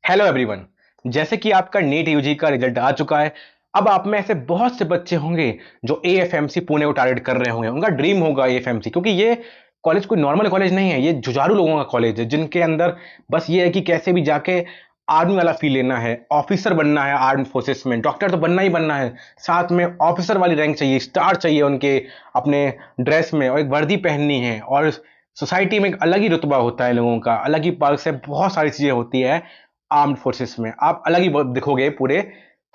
Hello everyone. जैसे कि आपका नीट यूजी का रिजल्ट आ चुका है। अब आप में ऐसे बहुत से बच्चे होंगे जो एएफएमसी पुणे को टारगेट कर रहे होंगे। उनका ड्रीम होगा एएफएमसी, क्योंकि ये कॉलेज कोई नॉर्मल कॉलेज नहीं है, ये जुझारू लोगों का कॉलेज है जिनके अंदर बस ये है कि कैसे भी जाके आर्मी वाला फील लेना है, ऑफिसर बनना है, आर्म फोर्सेस में डॉक्टर तो बनना ही बनना है, साथ में ऑफिसर वाली रैंक चाहिए, स्टार चाहिए उनके अपने ड्रेस में, और एक वर्दी पहननी है। और सोसाइटी में एक अलग ही रुतबा होता है लोगों का, अलग ही पर्क से बहुत सारी चीजें होती है। आर्म्ड फोर्सेस में आप अलग ही दिखोगे पूरे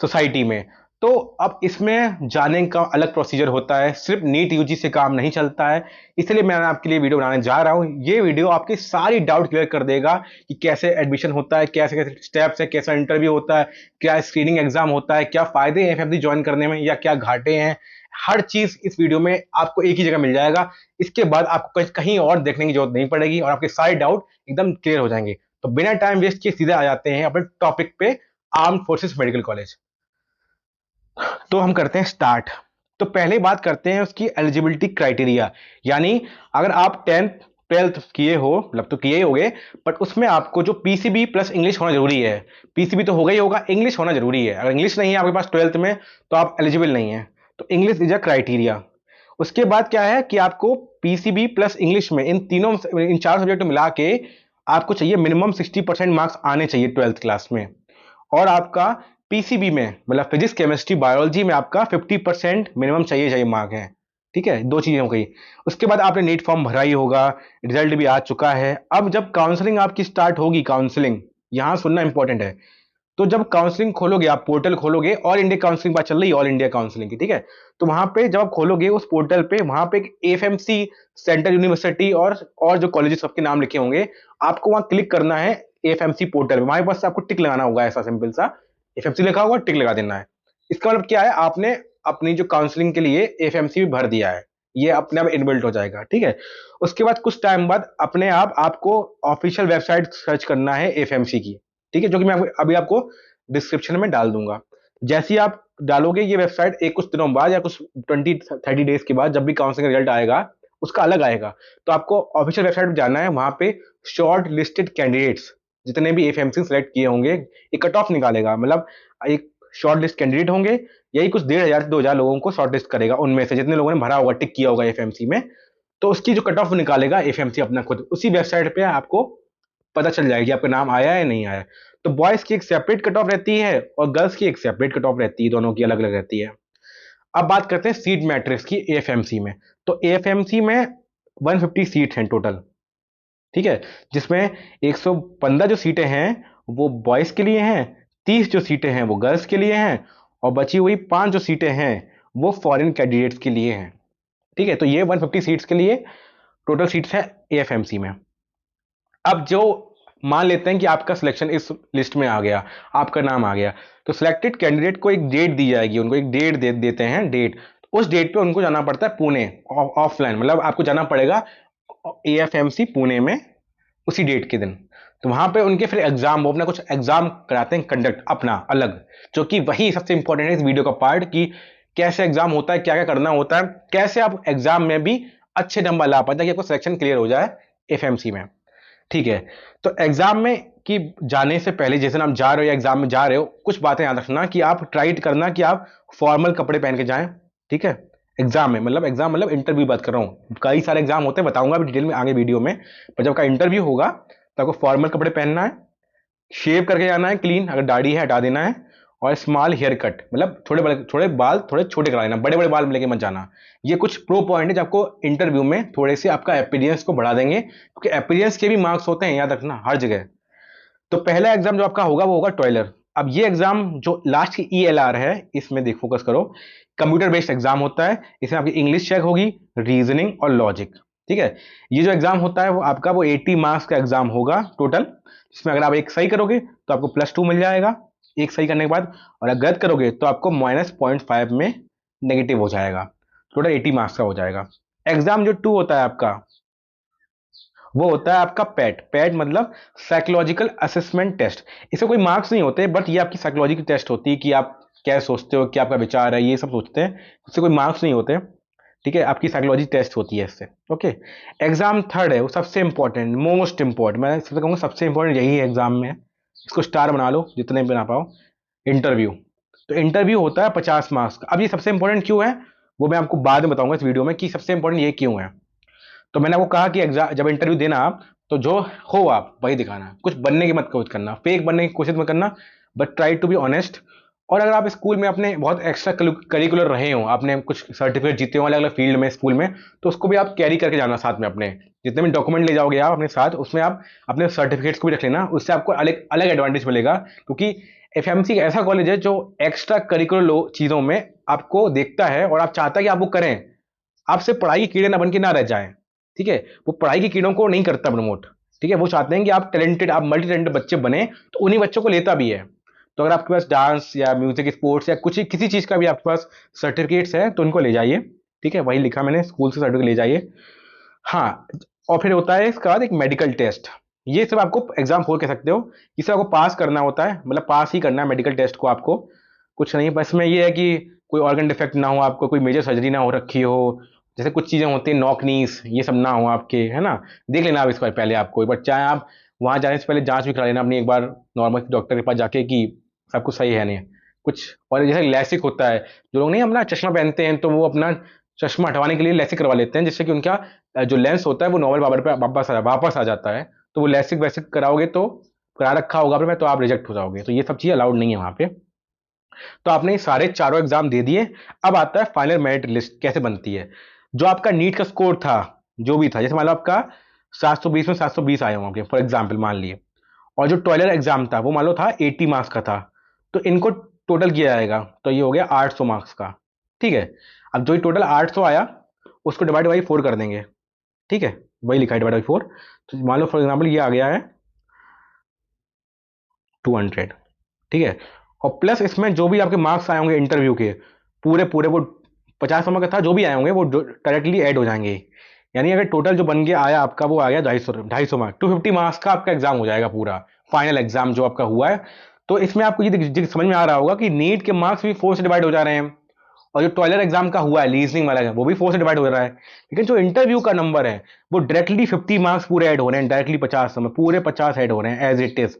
सोसाइटी में। तो अब इसमें जाने का अलग प्रोसीजर होता है, सिर्फ नीट यूजी से काम नहीं चलता है। इसलिए मैं आपके लिए वीडियो बनाने जा रहा हूं। ये वीडियो आपके सारी डाउट क्लियर कर देगा कि कैसे एडमिशन होता है, कैसे कैसे स्टेप्स है, कैसा इंटरव्यू होता है, क्या स्क्रीनिंग एग्जाम होता है, क्या फायदे हैं एफएफडी ज्वाइन करने में या क्या घाटे हैं। हर चीज इस वीडियो में आपको एक ही जगह मिल जाएगा। इसके बाद आपको कहीं और देखने की जरूरत नहीं पड़ेगी और आपके सारे डाउट एकदम क्लियर हो जाएंगे। तो बिना टाइम वेस्ट किए सीधे आ जाते हैं अपने टॉपिक पे, आर्म्ड फोर्सेस मेडिकल कॉलेज। तो हम करते हैं स्टार्ट। तो पहले बात करते हैं उसकी एलिजिबिलिटी क्राइटेरिया। यानी अगर आप 10th 12th किए हो, मतलब तो किए ही होगे, बट उसमें आपको जो पीसीबी प्लस इंग्लिश होना जरूरी है। पीसीबी तो होगा ही होगा, इंग्लिश होना जरूरी है। अगर इंग्लिश नहीं है आपके पास 12th में तो आप एलिजिबल नहीं है। तो इंग्लिश इज अ क्राइटेरिया। उसके बाद क्या है कि आपको पीसीबी प्लस इंग्लिश में इन चार सब्जेक्ट मिला के आपको चाहिए मिनिमम 60% मार्क्स आने चाहिए 12th क्लास में। और आपका पीसीबी में मतलब फिजिक्स केमिस्ट्री बायोलॉजी में आपका 50% मिनिमम चाहिए चाहिए मार्क है। ठीक है, दो चीजें हो गई। उसके बाद आपने नीट फॉर्म भरा ही होगा, रिजल्ट भी आ चुका है। अब जब काउंसलिंग आपकी स्टार्ट होगी, काउंसलिंग यहां सुनना इंपॉर्टेंट है। तो जब काउंसलिंग खोलोगे, आप पोर्टल खोलोगे, ऑल इंडिया काउंसलिंग बात चल रही है, ऑल इंडिया काउंसलिंग की, ठीक है। तो वहां पे जब आप खोलोगे उस पोर्टल पे, वहां पे एक एफएमसी सेंटर यूनिवर्सिटी और जो कॉलेजेस सबके नाम लिखे होंगे, आपको वहां क्लिक करना है। एफएमसी पोर्टल में वहां पास आपको टिक लगाना होगा, ऐसा सिंपल सा एफएमसी लिखा होगा, टिक लगा देना है। इसका मतलब क्या है, आपने अपनी जो काउंसलिंग के लिए एफएमसी भी भर दिया है, ये अपने आप इनबिल्ट हो जाएगा, ठीक है। उसके बाद कुछ टाइम बाद अपने आप आपको ऑफिशियल वेबसाइट सर्च करना है एफएमसी की, ठीक है, जो कि मैं अभी आपको डिस्क्रिप्शन में डाल दूंगा। जैसे ही आप डालोगे ये वेबसाइट, एक कुछ दिनों बाद या कुछ 20-30 डेज के बाद जब भी काउंसलिंग रिजल्ट आएगा उसका अलग आएगा, तो आपको ऑफिशियल वेबसाइट पे जाना है। वहां पे शॉर्ट लिस्टेड कैंडिडेट्स जितने भी एफएमसी सेलेक्ट किए होंगे, एक कट ऑफ निकालेगा, मतलब एक शॉर्ट लिस्ट कैंडिडेट होंगे, यही कुछ 1,500 से 2,000 लोगों को शॉर्ट लिस्ट करेगा, उनमें से जितने लोगों ने भरा होगा, टिक किया होगा एफएमसी में। तो उसकी जो कट ऑफ निकालेगा एफएमसी अपना खुद, उसी वेबसाइट पे आपको पता चल जाएगा कि आपका नाम आया है नहीं आया। तो बॉयज की एक सेपरेट कट ऑफ रहती है और गर्ल्स की एक सेपरेट कट ऑफ रहती है, दोनों की अलग अलग रहती है। अब बात करते हैं सीट मैट्रिक्स की एएफएमसी में। तो एएफएमसी में 150 सीट हैं टोटल, ठीक है, जिसमें 115 जो सीटें हैं वो बॉयज के लिए हैं, 30 जो सीटें हैं वो गर्ल्स के लिए हैं, और बची हुई 5 जो सीटें हैं वो फॉरेन कैंडिडेट्स के लिए हैं। ठीक है, तो ये 150 सीट्स के लिए टोटल सीट्स हैं एएफएमसी में। अब जो मान लेते हैं कि आपका सिलेक्शन इस लिस्ट में आ गया, आपका नाम आ गया, तो सिलेक्टेड कैंडिडेट को एक डेट दी जाएगी, उनको एक डेट देते हैं डेट। उस डेट पे उनको जाना पड़ता है पुणे, ऑफलाइन, मतलब आपको जाना पड़ेगा एएफएमसी पुणे में उसी डेट के दिन। तो वहां पे उनके फिर एग्जाम, वो अपना कुछ एग्जाम कराते हैं कंडक्ट अपना अलग, जो कि वही सबसे इंपॉर्टेंट है इस वीडियो का पार्ट, कि कैसे एग्जाम होता है, क्या क्या करना होता है, कैसे आप एग्जाम में भी अच्छे नंबर ला पाते हैं कि आपको सिलेक्शन क्लियर हो जाए एफएमसी में। ठीक है, तो एग्जाम में कि जाने से पहले, जैसे आप जा रहे हो या एग्जाम में जा रहे हो, कुछ बातें याद रखना कि आप ट्राई करना कि आप फॉर्मल कपड़े पहन के जाएं। ठीक है, एग्जाम मतलब इंटरव्यू बात कर रहा हूँ, कई सारे एग्जाम होते हैं, बताऊंगा अभी डिटेल में आगे वीडियो में। पर जब का इंटरव्यू होगा तो आपको फॉर्मल कपड़े पहनना है, शेव करके जाना है, क्लीन, अगर दाढ़ी है हटा देना है, और स्मॉल हेयर कट, मतलब थोड़े बाल थोड़े छोटे करा लेना, बड़े बड़े बाल लेके मत जाना। ये कुछ प्रो पॉइंट है जो आपको इंटरव्यू में थोड़े से आपका अपीयरेंस को बढ़ा देंगे, क्योंकि अपीयरेंस के भी मार्क्स होते हैं, याद रखना हर जगह। तो पहला एग्जाम जो आपका होगा वो होगा टॉयलर। अब ये एग्जाम जो लास्ट की ईएलआर है, इसमें देख फोकस करो, कंप्यूटर बेस्ड एग्जाम होता है। इसमें आपकी इंग्लिश चेक होगी, रीजनिंग और लॉजिक। ठीक है, ये जो एग्जाम होता है वो आपका वो 80 मार्क्स का एग्जाम होगा टोटल, जिसमें अगर आप एक सही करोगे तो आपको +2 मिल जाएगा एक सही करने के बाद, और अगर गलत करोगे तो आपको -0.5 में नेगेटिव हो जाएगा। टोटल 80 मार्क्स का हो जाएगा। एग्जाम जो 2 होता है आपका, वो होता है आपका पैट। पैट मतलब साइकोलॉजिकल असेसमेंट टेस्ट। इसमें कोई मार्क्स नहीं होते, बट ये आपकी साइकोलॉजिकल टेस्ट होती है कि आप क्या सोचते हो, क्या आपका विचार है, ये सब सोचते हैं। इससे कोई मार्क्स नहीं होते, ठीक है, आपकी साइकोलॉजी टेस्ट होती है इससे। ओके, एग्जाम थर्ड है, वो सबसे इंपॉर्टेंट, मोस्ट इंपॉर्टेंट, मैं सबसे कहूँगा सबसे इंपॉर्टेंट यही है एग्जाम में, इसको स्टार बना लो जितने बना पाओ। इंटरव्यू, तो इंटरव्यू होता है 50 मार्क्स का। अब ये सबसे इंपॉर्टेंट क्यों है वो मैं आपको बाद में बताऊंगा इस वीडियो में कि सबसे इंपॉर्टेंट ये क्यों है। तो मैंने आपको कहा कि एग्जाम जब इंटरव्यू देना आप, तो जो हो आप वही दिखाना, कुछ बनने की मत कोशिश करना, फेक बनने की कोशिश मत करना, but try to be honest. और अगर आप स्कूल में अपने बहुत एक्स्ट्रा करिकुलर रहे हो, आपने कुछ सर्टिफिकेट जीते हो अलग अलग फील्ड में स्कूल में, तो उसको भी आप कैरी करके जाना साथ में। अपने जितने भी डॉक्यूमेंट ले जाओगे आप अपने साथ, उसमें आप अपने सर्टिफिकेट्स को भी रख लेना, उससे आपको अलग अलग एडवांटेज मिलेगा। क्योंकि एफएमसी एक ऐसा कॉलेज है जो एक्स्ट्रा करिकुलर चीज़ों में आपको देखता है और आप चाहता है कि आप वो करें, आपसे पढ़ाई के कीड़े ना बन के ना रह जाएं। ठीक है, वो पढ़ाई के कीड़ों को नहीं करता प्रमोट। ठीक है, वो चाहते हैं कि आप टैलेंटेड, आप मल्टी टैलेंटेड बच्चे बने, तो उन्हीं बच्चों को लेता भी है। तो अगर आपके पास डांस या म्यूजिक स्पोर्ट्स या कुछ किसी चीज़ का भी आपके पास सर्टिफिकेट्स है तो उनको ले जाइए। ठीक है, वही लिखा मैंने, स्कूल से सर्टिफिकेट ले जाइए। हाँ, और फिर होता है इसके बाद एक मेडिकल टेस्ट। ये सब आपको एग्जाम 4 कह सकते हो। इसे आपको पास करना होता है, मतलब पास ही करना है मेडिकल टेस्ट को आपको, कुछ नहीं। बस में ये है कि कोई ऑर्गन डिफेक्ट ना हो आपको, कोई मेजर सर्जरी ना हो रखी हो, जैसे कुछ चीज़ें होती हैं नॉक नीस, ये सब ना हो आपके, है ना। देख लेना आप इस बार पहले, आपको एक बार चाहे आप वहाँ जाने से पहले जांच भी करा लेना अपनी एक बार नॉर्मल डॉक्टर के पास जाके कि सब कुछ सही है नहीं कुछ। और जैसे लैसिक होता है, जो लोग नहीं अपना चश्मा पहनते हैं तो वो अपना चश्मा हटवाने के लिए लैसिक करवा लेते हैं, जिससे कि उनका जो लेंस होता है वो नॉर्मल बाबर पे वापस आ जाता है। तो वो लैसिक वैसिक कराओगे तो, करा रखा होगा आपने तो आप रिजेक्ट हो जाओगे, तो ये सब चीज़ अलाउड नहीं है वहाँ पे। तो आपने ये सारे चारों एग्जाम दे दिए। अब आता है फाइनल मेरिट लिस्ट कैसे बनती है। जो आपका नीट का स्कोर था, जो भी था, जैसे मान लो आपका 720 में 720 आए होंगे फॉर एग्जाम्पल मान लिए, और जो टॉयलर एग्जाम था वो मान लो था 80 मार्क्स का था, तो इनको टोटल किया जाएगा तो ये हो गया 800 मार्क्स का। ठीक है, अब जो टोटल 800 आया उसको डिवाइड बाई 4 कर देंगे। ठीक है, वही लिखा है डिवाइड बाई 4। तो मान लो फॉर एग्जाम्पल ये आ गया है 200। ठीक है, और प्लस इसमें जो भी आपके मार्क्स आए होंगे इंटरव्यू के, पूरे पूरे वो 50 नंबर का था, जो भी आए होंगे वो डायरेक्टली ऐड हो जाएंगे। यानी अगर टोटल जो बन के आया आपका वो आ गया 250 मार्क्स, 250 मार्क्स का आपका एग्जाम हो जाएगा पूरा, फाइनल एग्जाम जो आपका हुआ है। तो इसमें आपको ये समझ में आ रहा होगा कि नीट के मार्क्स भी 4 से डिवाइड हो जा रहे हैं, और जो टॉयलर एग्जाम का हुआ है लीजनिंग वाला है वो भी 4 से डिवाइड हो रहा है। लेकिन जो इंटरव्यू का नंबर है वो डायरेक्टली 50 मार्क्स पूरे ऐड हो रहे हैं, डायरेक्टली 50 में पूरे 50 ऐड हो रहे हैं एज इट इज।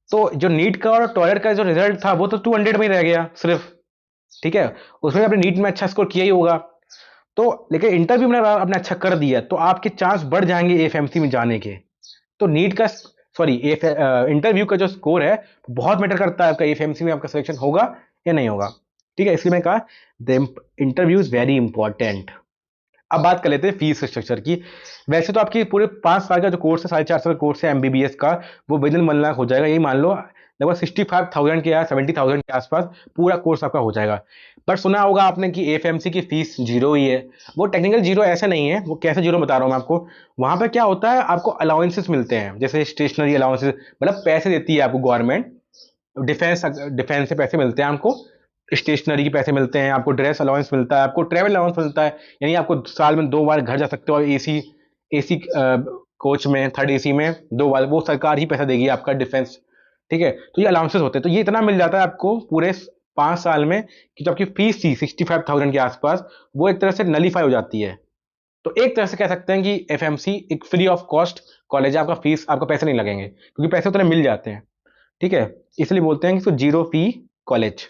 तो जो नीट का और टॉयलेट का जो रिजल्ट था वो तो 200 में ही रह गया सिर्फ। ठीक है, उसमें आपने नीट में अच्छा स्कोर किया ही होगा। तो लेकिन इंटरव्यू में आपने अच्छा कर दिया तो आपके चांस बढ़ जाएंगे एफएमसी में जाने के। तो नीट का, सॉरी, इंटरव्यू का जो स्कोर है बहुत मैटर करता है आपका एफएमसी में आपका सिलेक्शन होगा या नहीं होगा। ठीक है, इसलिए मैंने कहा the interview is very important. अब बात कर लेते हैं फीस स्ट्रक्चर की। वैसे तो आपकी पूरे 5 साल का जो कोर्स है, 4.5 साल का कोर्स है एमबीबीएस का, वो विद इन 1 लाख हो जाएगा। यही मान लो लगभग 65,000 के या 70,000 के आसपास पूरा कोर्स आपका हो जाएगा। बट सुना होगा आपने कि एफएमसी की फीस जीरो ही है। वो टेक्निकल जीरो ऐसा नहीं है, वो कैसे जीरो बता रहा हूँ मैं आपको। वहाँ पर क्या होता है, आपको अलाउंसेस मिलते हैं, जैसे स्टेशनरी अलाउंसेस, मतलब पैसे देती है आपको गवर्नमेंट। डिफेंस डिफेंस से पैसे मिलते हैं हमको, स्टेशनरी के पैसे मिलते हैं आपको, ड्रेस अलाउंस मिलता है आपको, ट्रैवल अलाउंस मिलता है, यानी आपको साल में 2 बार घर जा सकते हो एसी एसी कोच में, थर्ड एसी में 2 बार, वो सरकार ही पैसा देगी आपका डिफेंस। ठीक है, तो ये अलाउंसेस होते हैं, तो ये इतना मिल जाता है आपको पूरे 5 साल में कि जो आपकी फीस थी 65,000 के आसपास, वो एक तरह से नलीफाई हो जाती है। तो एक तरह से कह सकते हैं कि एफएमसी एक फ्री ऑफ कॉस्ट कॉलेज है, आपका फीस, आपका पैसे नहीं लगेंगे क्योंकि पैसे उतने मिल जाते हैं। ठीक है, इसलिए बोलते हैं कि इसको जीरो फी कॉलेज।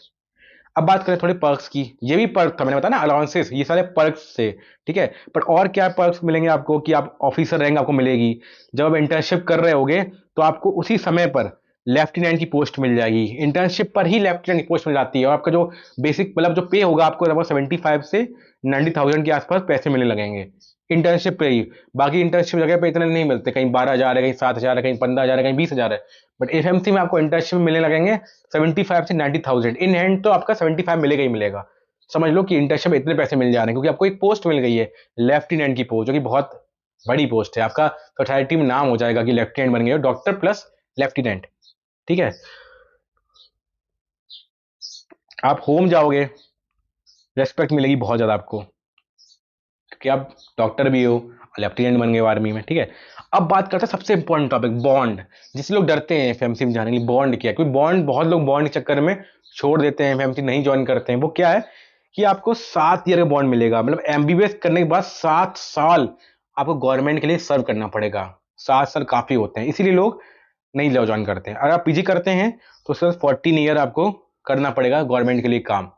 अब बात करें थोड़े पर्क्स की। ये भी पर्क था, मैंने बताया ना अलाउंसेस, ये सारे पर्क्स से। ठीक है, पर और क्या पर्क्स मिलेंगे आपको कि आप ऑफिसर रैंक आपको मिलेगी। जब आप इंटर्नशिप कर रहे होगे तो आपको उसी समय पर लेफ्टिनेंट की पोस्ट मिल जाएगी, इंटर्नशिप पर ही लेफ्टिनेंट की पोस्ट मिल जाती है। और आपका जो बेसिक मतलब जो पे होगा आपको लगभग 75 से 90,000 के आसपास पैसे मिलने लगेंगे इंटर्नशिप पे ही। बाकी इंटर्नशिप जगह पे इतने नहीं मिलते, कहीं 12,000 है, कहीं 7,000 है, कहीं 15,000 है, कहीं 20,000 है। बट एफएमसी में आपको इंटर्नशिप मिलने लगेंगे 75 से 90,000 इन हैंड, तो आपका 75 मिलेगा ही मिलेगा। समझ लो कि इंटर्नशिप में इतने पैसे मिल जा रहे हैं क्योंकि आपको एक पोस्ट मिल गई है, लेफ्टिनेंट की पोस्ट, जो कि बहुत बड़ी पोस्ट है। आपका सोसाइटी में नाम हो जाएगा कि लेफ्टिनेंट बन गए हो, डॉक्टर प्लस लेफ्टिनेंट। ठीक है, आप होम जाओगे, रेस्पेक्ट मिलेगी बहुत ज्यादा आपको क्योंकि आप डॉक्टर भी हो, लेफ्टिनेंट बन गए हो आर्मी में। ठीक है, अब बात करते हैं सबसे इंपॉर्टेंट टॉपिक, बॉन्ड। जिससे लोग डरते हैं एफएमसी में जाने के लिए, बॉन्ड क्या है, क्योंकि बॉन्ड बहुत लोग बॉन्ड के चक्कर में छोड़ देते हैं, एफएमसी नहीं ज्वाइन करते हैं। वो क्या है कि आपको 7 ईयर का बॉन्ड मिलेगा, मतलब एमबीबीएस करने के बाद 7 साल आपको गवर्नमेंट के लिए सर्व करना पड़ेगा। 7 साल काफी होते हैं, इसीलिए लोग नहीं लो ज्वाइन करते हैं। अगर आप पीजी करते हैं तो सिर्फ 14 ईयर आपको करना पड़ेगा गवर्नमेंट के लिए काम,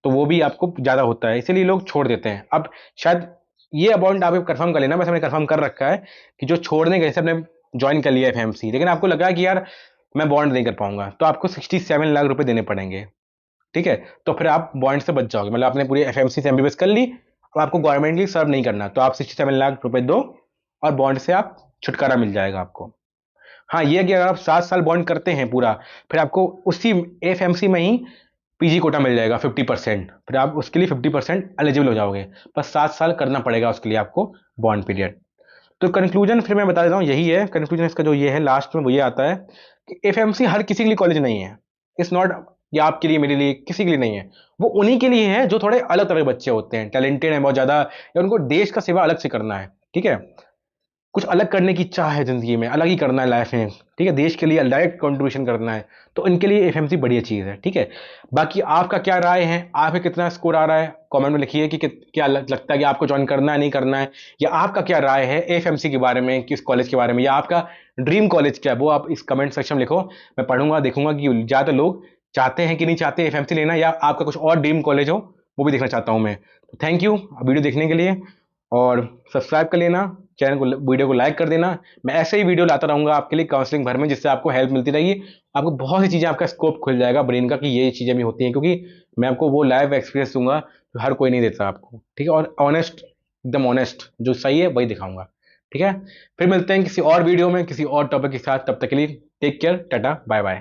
तो वो भी आपको ज़्यादा होता है, इसीलिए लोग छोड़ देते हैं। अब शायद ये अमाउंट आप कंफर्म कर लेना, वैसे मैंने कंफर्म कर रखा है कि जो छोड़ने के जैसे आपने ज्वाइन कर लिया एफएमसी, लेकिन आपको लगा कि यार मैं बॉन्ड नहीं कर पाऊंगा, तो आपको 67 लाख रुपए देने पड़ेंगे। ठीक है, तो फिर आप बॉन्ड से बच जाओगे, मतलब आपने पूरी एफएमसी से एमबीबीएस कर ली, अब आपको गवर्नमेंटली सर्व नहीं करना, तो आप 67 लाख रुपए दो और बॉन्ड से आप छुटकारा मिल जाएगा आपको। हाँ, ये है कि अगर आप 7 साल बॉन्ड करते हैं पूरा, फिर आपको उसी एफएमसी में ही पीजी कोटा मिल जाएगा 50%, फिर आप उसके लिए 50% एलिजिबल हो जाओगे। बस 7 साल करना पड़ेगा उसके लिए आपको बॉन्ड पीरियड। तो कंक्लूजन फिर मैं बता देता हूँ, यही है कंक्लूजन इसका, जो ये है लास्ट में वो ये आता है कि एफएमसी हर किसी के लिए कॉलेज नहीं है। इट्स नॉट या आपके लिए, मेरे लिए, किसी के लिए नहीं है। वो उन्हीं के लिए है जो थोड़े अलग तरह के बच्चे होते हैं, टैलेंटेड हैं बहुत ज़्यादा, या उनको देश का सेवा अलग से करना है। ठीक है, कुछ अलग करने की चाह है ज़िंदगी में, अलग ही करना है लाइफ में, ठीक है, देश के लिए डायरेक्ट कंट्रीब्यूशन करना है, तो इनके लिए एफएमसी बढ़िया चीज़ है। ठीक है, बाकी आपका क्या राय है, आपका कितना स्कोर आ रहा है कमेंट में लिखिए कि क्या लगता है कि आपको ज्वाइन करना है नहीं करना है, या आपका क्या राय है एफएमसी के बारे में, किस कॉलेज के बारे में, या आपका ड्रीम कॉलेज क्या है, वो आप इस कमेंट सेक्शन में लिखो। मैं पढ़ूंगा, देखूंगा कि ज़्यादा लोग चाहते हैं कि नहीं चाहते एफएमसी लेना, या आपका कुछ और ड्रीम कॉलेज हो, वो भी देखना चाहता हूँ मैं। तो थैंक यू वीडियो देखने के लिए, और सब्सक्राइब कर लेना चैनल को, वीडियो को लाइक कर देना। मैं ऐसे ही वीडियो लाता रहूंगा आपके लिए काउंसलिंग भर में, जिससे आपको हेल्प मिलती रहेगी, आपको बहुत सी चीज़ें, आपका स्कोप खुल जाएगा ब्रेन का कि ये चीज़ें भी होती हैं, क्योंकि मैं आपको वो लाइव एक्सपीरियंस दूंगा जो हर कोई नहीं देता आपको। ठीक है, और ऑनेस्ट, एकदम ऑनेस्ट, जो सही है वही दिखाऊंगा। ठीक है, फिर मिलते हैं किसी और वीडियो में किसी और टॉपिक के साथ, तब तक के लिए take care, tata bye bye.